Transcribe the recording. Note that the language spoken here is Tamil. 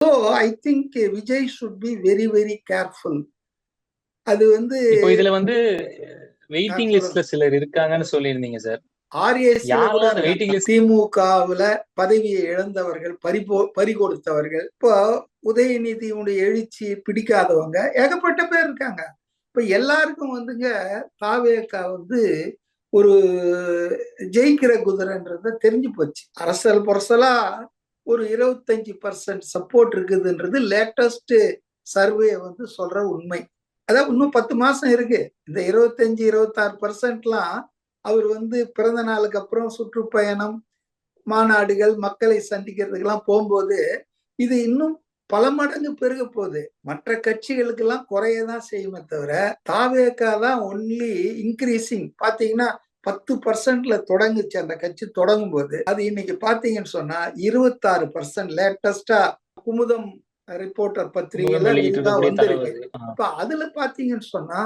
So I think Vijay should be very very careful. அது வந்து இப்போ இதுல வந்து வெயிட்டிங் லிஸ்ட்ல சிலர் இருக்காங்கன்னு சொல்லியிருந்தீங்க சார். ஆர்ஏசியில கூட யாரெல்லாம் அந்த இருக்காங்க. Waiting list? திமுகவுல பதவியை இழந்தவர்கள், பறி கொடுத்தவர்கள், இப்போ உதயநிதியுடைய எழுச்சியை பிடிக்காதவங்க ஏகப்பட்ட பேர் இருக்காங்க. இப்ப எல்லாருக்கும் வந்துங்க தாவேகா வந்து ஒரு ஜெயிக்கிற குதிரைன்றது தெரிஞ்சு போச்சு. அரசல் புரசலா ஒரு 25% சப்போர்ட் இருக்குதுன்றது லேட்டஸ்ட் சர்வே வந்து சொல்ற உண்மை. அதாவது இன்னும் 10 மாசம் இருக்கு. இந்த 25-26%லாம் அவர் வந்து பிறந்த நாளுக்கு அப்புறம் சுற்றுப்பயணம், மாநாடுகள், மக்களை சந்திக்கிறதுக்கெல்லாம் போகும்போது இது இன்னும் பல மடங்கு பெருக போகுது. மற்ற கட்சிகளுக்கெல்லாம் குறையதான் செய்யுமே தவிர தாவேகா தான் ஒன்லி இன்க்ரீசிங். பாத்தீங்கன்னா 10%ல தொடங்குச்சு அந்த கட்சி தொடங்கும் போது. அது இன்னைக்கு பாத்தீங்கன்னு சொன்னா 26% லேட்டஸ்டா குமுதம் ரிப்போர்ட்டர் பத்திரிகையில இதுதான் வந்திருக்கு. அப்ப அதுல பாத்தீங்கன்னு சொன்னா